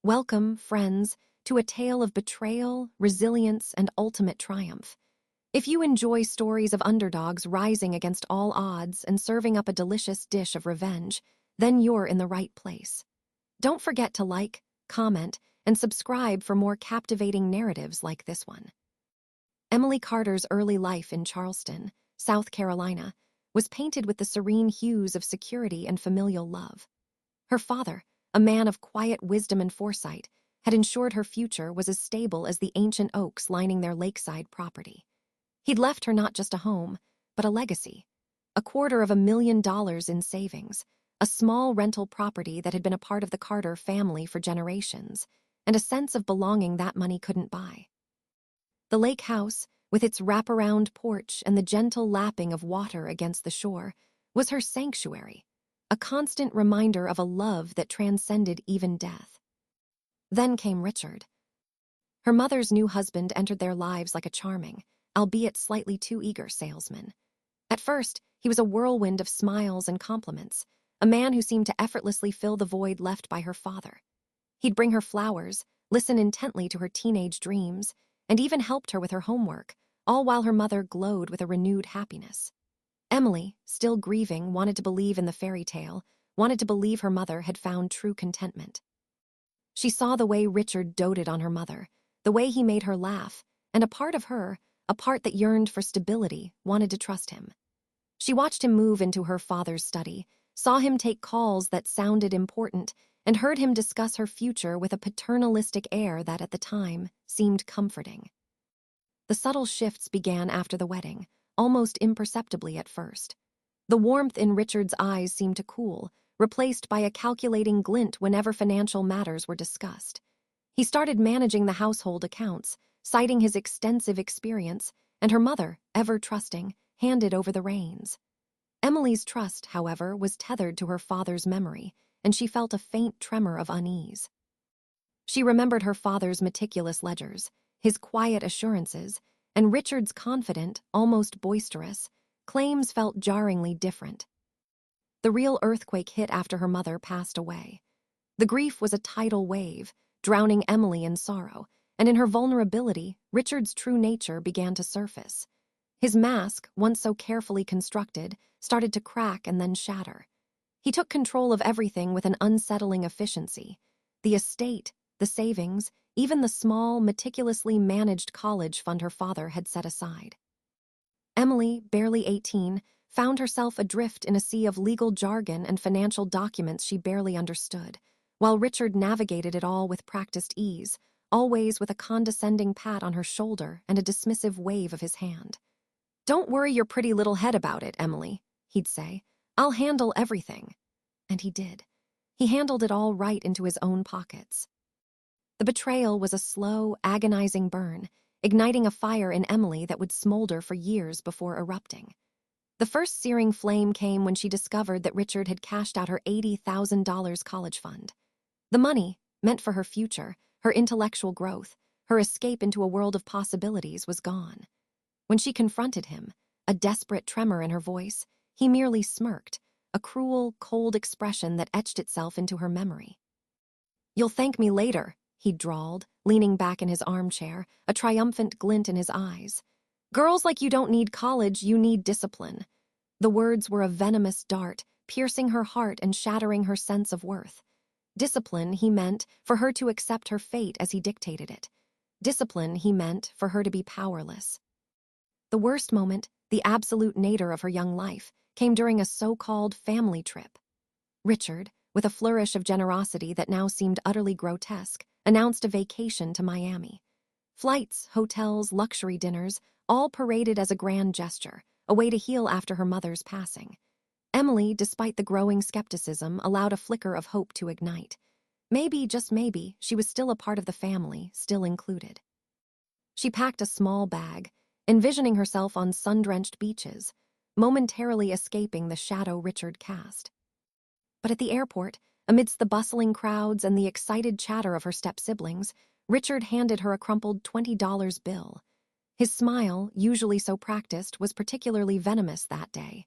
Welcome, friends, to a tale of betrayal, resilience, and ultimate triumph. If you enjoy stories of underdogs rising against all odds and serving up a delicious dish of revenge, then you're in the right place. Don't forget to like, comment, and subscribe for more captivating narratives like this one. Emily Carter's early life in Charleston, South Carolina, was painted with the serene hues of security and familial love. Her father, a man of quiet wisdom and foresight, had ensured her future was as stable as the ancient oaks lining their lakeside property. He'd left her not just a home, but a legacy. $250,000 in savings, a small rental property that had been a part of the Carter family for generations, and a sense of belonging that money couldn't buy. The lake house, with its wraparound porch and the gentle lapping of water against the shore, was her sanctuary, a constant reminder of a love that transcended even death. Then came Richard. Her mother's new husband entered their lives like a charming, albeit slightly too eager salesman. At first, he was a whirlwind of smiles and compliments, a man who seemed to effortlessly fill the void left by her father. He'd bring her flowers, listen intently to her teenage dreams, and even helped her with her homework, all while her mother glowed with a renewed happiness. Emily, still grieving, wanted to believe in the fairy tale, wanted to believe her mother had found true contentment. She saw the way Richard doted on her mother, the way he made her laugh, and a part of her, a part that yearned for stability, wanted to trust him. She watched him move into her father's study, saw him take calls that sounded important, and heard him discuss her future with a paternalistic air that, at the time, seemed comforting. The subtle shifts began after the wedding, almost imperceptibly at first. The warmth in Richard's eyes seemed to cool, replaced by a calculating glint whenever financial matters were discussed. He started managing the household accounts, citing his extensive experience, and her mother, ever trusting, handed over the reins. Emily's trust, however, was tethered to her father's memory, and she felt a faint tremor of unease. She remembered her father's meticulous ledgers, his quiet assurances, and Richard's confident, almost boisterous, claims felt jarringly different. The real earthquake hit after her mother passed away. The grief was a tidal wave, drowning Emily in sorrow, and in her vulnerability, Richard's true nature began to surface. His mask, once so carefully constructed, started to crack and then shatter. He took control of everything with an unsettling efficiency. The estate, the savings, even the small, meticulously managed college fund her father had set aside. Emily, barely 18, found herself adrift in a sea of legal jargon and financial documents she barely understood, while Richard navigated it all with practiced ease, always with a condescending pat on her shoulder and a dismissive wave of his hand. "Don't worry your pretty little head about it, Emily," he'd say. "I'll handle everything." And he did. He handled it all right into his own pockets. The betrayal was a slow, agonizing burn, igniting a fire in Emily that would smolder for years before erupting. The first searing flame came when she discovered that Richard had cashed out her $80,000 college fund. The money, meant for her future, her intellectual growth, her escape into a world of possibilities, was gone. When she confronted him, a desperate tremor in her voice, he merely smirked, a cruel, cold expression that etched itself into her memory. "You'll thank me later," he drawled, leaning back in his armchair, a triumphant glint in his eyes. "Girls like you don't need college, you need discipline." The words were a venomous dart, piercing her heart and shattering her sense of worth. Discipline, he meant, for her to accept her fate as he dictated it. Discipline, he meant, for her to be powerless. The worst moment, the absolute nadir of her young life, came during a so-called family trip. Richard, with a flourish of generosity that now seemed utterly grotesque, announced a vacation to Miami. Flights, hotels, luxury dinners, all paraded as a grand gesture, a way to heal after her mother's passing. Emily, despite the growing skepticism, allowed a flicker of hope to ignite. Maybe, just maybe, she was still a part of the family, still included. She packed a small bag, envisioning herself on sun-drenched beaches, momentarily escaping the shadow Richard cast. But at the airport, amidst the bustling crowds and the excited chatter of her step-siblings, Richard handed her a crumpled $20 bill. His smile, usually so practiced, was particularly venomous that day.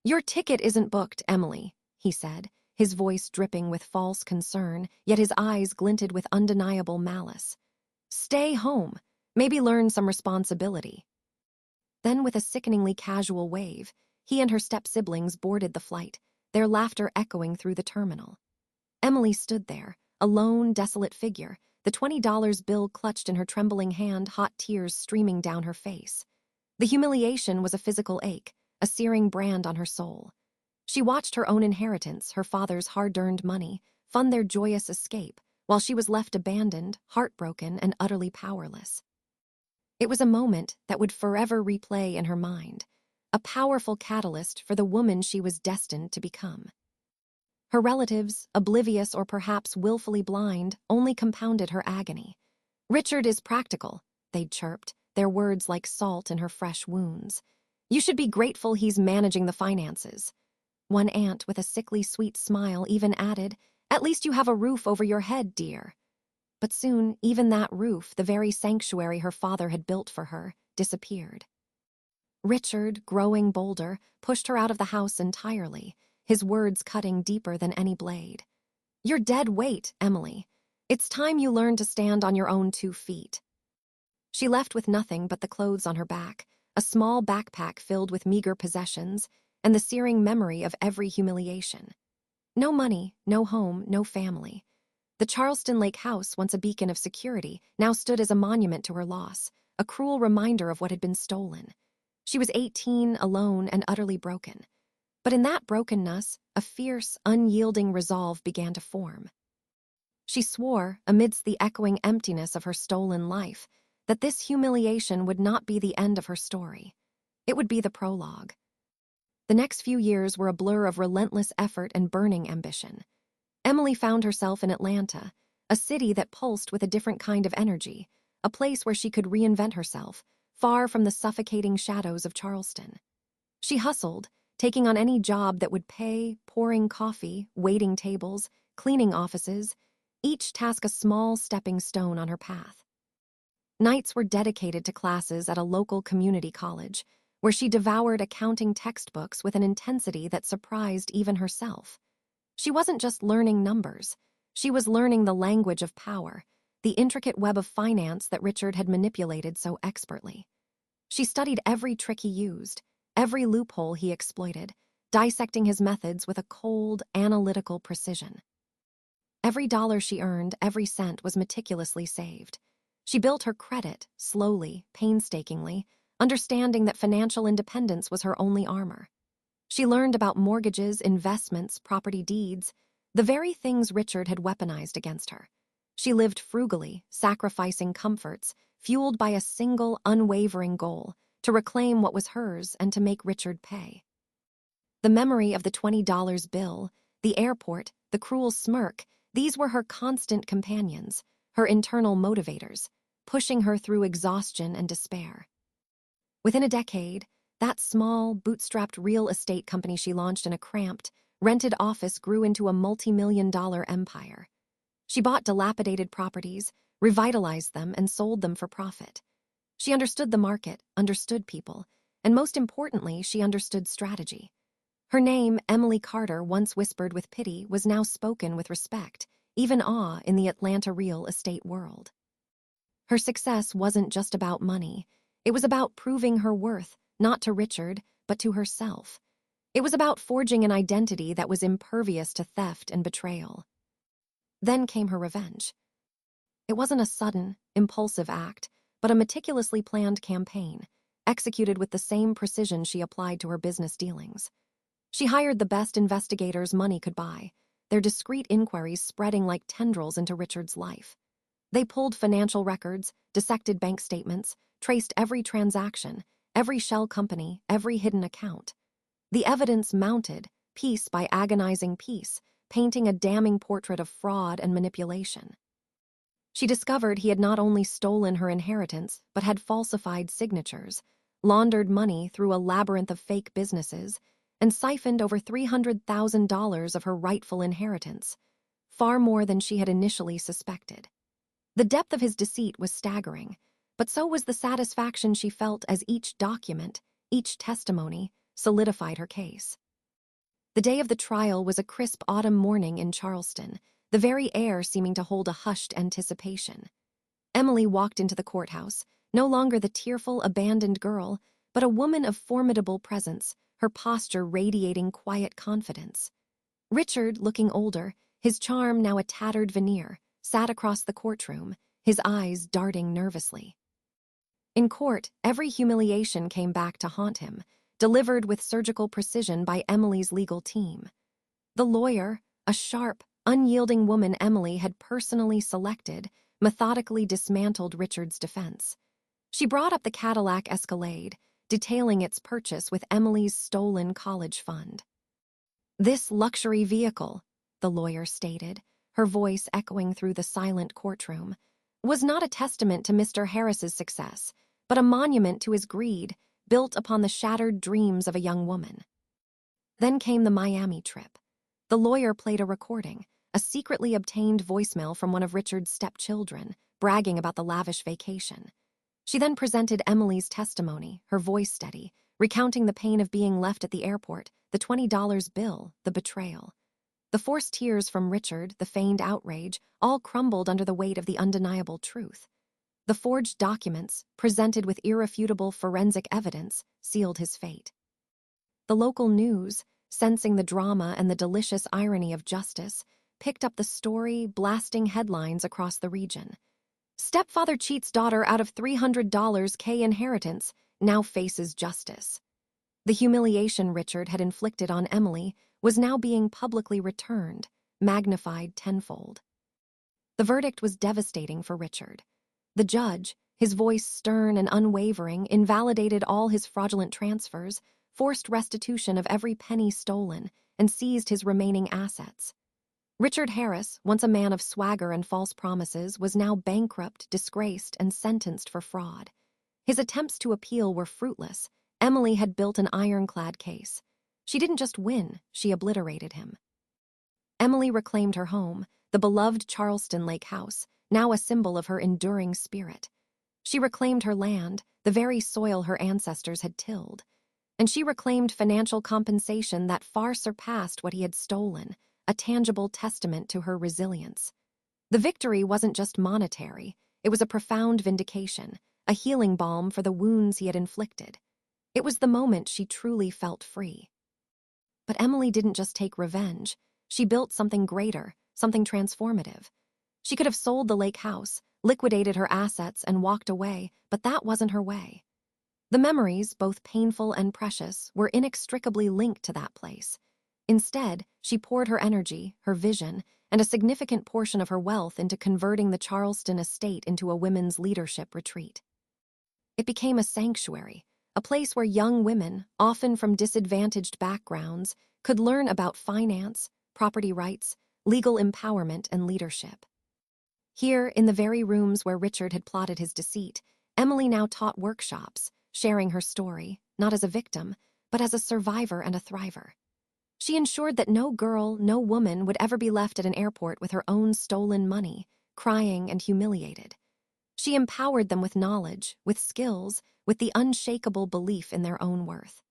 "Your ticket isn't booked, Emily," he said, his voice dripping with false concern, yet his eyes glinted with undeniable malice. "Stay home. Maybe learn some responsibility." Then, with a sickeningly casual wave, he and her step-siblings boarded the flight, their laughter echoing through the terminal. Emily stood there, a lone, desolate figure, the $20 bill clutched in her trembling hand, hot tears streaming down her face. The humiliation was a physical ache, a searing brand on her soul. She watched her own inheritance, her father's hard-earned money, fund their joyous escape, while she was left abandoned, heartbroken, and utterly powerless. It was a moment that would forever replay in her mind, a powerful catalyst for the woman she was destined to become. Her relatives, oblivious or perhaps willfully blind, only compounded her agony. "Richard is practical," they'd chirped, their words like salt in her fresh wounds. "You should be grateful he's managing the finances." One aunt, with a sickly sweet smile, even added, "At least you have a roof over your head, dear." But soon, even that roof, the very sanctuary her father had built for her, disappeared. Richard, growing bolder, pushed her out of the house entirely, his words cutting deeper than any blade. "You're dead weight, Emily. It's time you learned to stand on your own 2 feet." She left with nothing but the clothes on her back, a small backpack filled with meager possessions, and the searing memory of every humiliation. No money, no home, no family. The Charleston Lake house, once a beacon of security, now stood as a monument to her loss, a cruel reminder of what had been stolen. She was 18, alone, and utterly broken. But in that brokenness, a fierce, unyielding resolve began to form. She swore, amidst the echoing emptiness of her stolen life, that this humiliation would not be the end of her story. It would be the prologue. The next few years were a blur of relentless effort and burning ambition. Emily found herself in Atlanta, a city that pulsed with a different kind of energy, a place where she could reinvent herself, far from the suffocating shadows of Charleston. She hustled, taking on any job that would pay, pouring coffee, waiting tables, cleaning offices, each task a small stepping stone on her path. Nights were dedicated to classes at a local community college, where she devoured accounting textbooks with an intensity that surprised even herself. She wasn't just learning numbers. She was learning the language of power, the intricate web of finance that Richard had manipulated so expertly. She studied every trick he used, every loophole he exploited, dissecting his methods with a cold, analytical precision. Every dollar she earned, every cent was meticulously saved. She built her credit, slowly, painstakingly, understanding that financial independence was her only armor. She learned about mortgages, investments, property deeds, the very things Richard had weaponized against her. She lived frugally, sacrificing comforts, fueled by a single, unwavering goal, to reclaim what was hers and to make Richard pay. The memory of the $20 bill, the airport, the cruel smirk, these were her constant companions, her internal motivators, pushing her through exhaustion and despair. Within a decade, that small, bootstrapped real estate company she launched in a cramped, rented office grew into a multi-million-dollar empire. She bought dilapidated properties, revitalized them, and sold them for profit. She understood the market, understood people, and most importantly, she understood strategy. Her name, Emily Carter, once whispered with pity, was now spoken with respect, even awe, in the Atlanta real estate world. Her success wasn't just about money. It was about proving her worth, not to Richard, but to herself. It was about forging an identity that was impervious to theft and betrayal. Then came her revenge. It wasn't a sudden, impulsive act, but a meticulously planned campaign, executed with the same precision she applied to her business dealings. She hired the best investigators money could buy, their discreet inquiries spreading like tendrils into Richard's life. They pulled financial records, dissected bank statements, traced every transaction, every shell company, every hidden account. The evidence mounted, piece by agonizing piece, painting a damning portrait of fraud and manipulation. She discovered he had not only stolen her inheritance, but had falsified signatures, laundered money through a labyrinth of fake businesses, and siphoned over $300,000 of her rightful inheritance, far more than she had initially suspected. The depth of his deceit was staggering, but so was the satisfaction she felt as each document, each testimony, solidified her case. The day of the trial was a crisp autumn morning in Charleston, the very air seeming to hold a hushed anticipation. Emily walked into the courthouse, no longer the tearful, abandoned girl, but a woman of formidable presence, her posture radiating quiet confidence. Richard, looking older, his charm now a tattered veneer, sat across the courtroom, his eyes darting nervously. In court, every humiliation came back to haunt him, delivered with surgical precision by Emily's legal team. The lawyer, a sharp, unyielding woman Emily had personally selected, methodically dismantled Richard's defense. She brought up the Cadillac Escalade, detailing its purchase with Emily's stolen college fund. "This luxury vehicle," the lawyer stated, her voice echoing through the silent courtroom, "was not a testament to Mr. Harris's success, but a monument to his greed, built upon the shattered dreams of a young woman." Then came the Miami trip. The lawyer played a recording, a secretly obtained voicemail from one of Richard's stepchildren, bragging about the lavish vacation. She then presented Emily's testimony, her voice steady, recounting the pain of being left at the airport, the $20 bill, the betrayal. The forced tears from Richard, the feigned outrage, all crumbled under the weight of the undeniable truth. The forged documents, presented with irrefutable forensic evidence, sealed his fate. The local news, sensing the drama and the delicious irony of justice, picked up the story, blasting headlines across the region. "Stepfather cheats daughter out of $300 K inheritance, now faces justice." The humiliation Richard had inflicted on Emily was now being publicly returned, magnified tenfold. The verdict was devastating for Richard. The judge, his voice stern and unwavering, invalidated all his fraudulent transfers, forced restitution of every penny stolen, and seized his remaining assets. Richard Harris, once a man of swagger and false promises, was now bankrupt, disgraced, and sentenced for fraud. His attempts to appeal were fruitless. Emily had built an ironclad case. She didn't just win, she obliterated him. Emily reclaimed her home, the beloved Charleston Lake house, now a symbol of her enduring spirit. She reclaimed her land, the very soil her ancestors had tilled. And she reclaimed financial compensation that far surpassed what he had stolen, a tangible testament to her resilience. The victory wasn't just monetary, it was a profound vindication, a healing balm for the wounds he had inflicted. It was the moment she truly felt free. But Emily didn't just take revenge. She built something greater, something transformative. She could have sold the lake house, liquidated her assets, and walked away, but that wasn't her way. The memories, both painful and precious, were inextricably linked to that place. Instead, she poured her energy, her vision, and a significant portion of her wealth into converting the Charleston estate into a women's leadership retreat. It became a sanctuary, a place where young women, often from disadvantaged backgrounds, could learn about finance, property rights, legal empowerment, and leadership. Here, in the very rooms where Richard had plotted his deceit, Emily now taught workshops, sharing her story, not as a victim, but as a survivor and a thriver. She ensured that no girl, no woman would ever be left at an airport with her own stolen money, crying and humiliated. She empowered them with knowledge, with skills, with the unshakable belief in their own worth.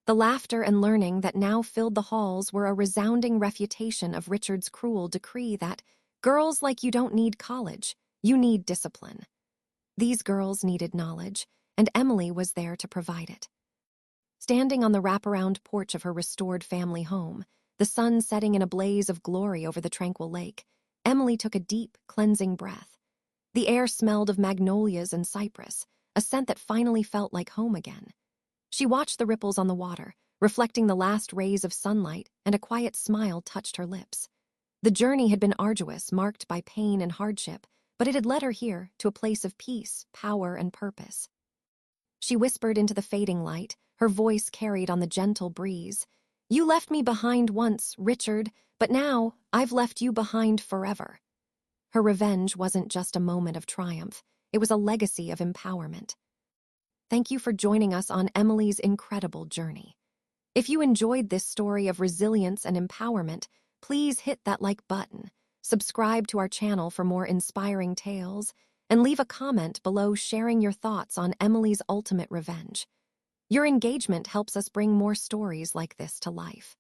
The laughter and learning that now filled the halls were a resounding refutation of Richard's cruel decree that girls like you don't need college, you need discipline. These girls needed knowledge, and Emily was there to provide it. Standing on the wraparound porch of her restored family home, the sun setting in a blaze of glory over the tranquil lake, Emily took a deep, cleansing breath. The air smelled of magnolias and cypress, a scent that finally felt like home again. She watched the ripples on the water, reflecting the last rays of sunlight, and a quiet smile touched her lips. The journey had been arduous, marked by pain and hardship, but it had led her here, to a place of peace, power, and purpose. She whispered into the fading light, her voice carried on the gentle breeze. "You left me behind once, Richard, but now I've left you behind forever." Her revenge wasn't just a moment of triumph, it was a legacy of empowerment. Thank you for joining us on Emily's incredible journey. If you enjoyed this story of resilience and empowerment, please hit that like button, subscribe to our channel for more inspiring tales, and leave a comment below sharing your thoughts on Emily's ultimate revenge. Your engagement helps us bring more stories like this to life.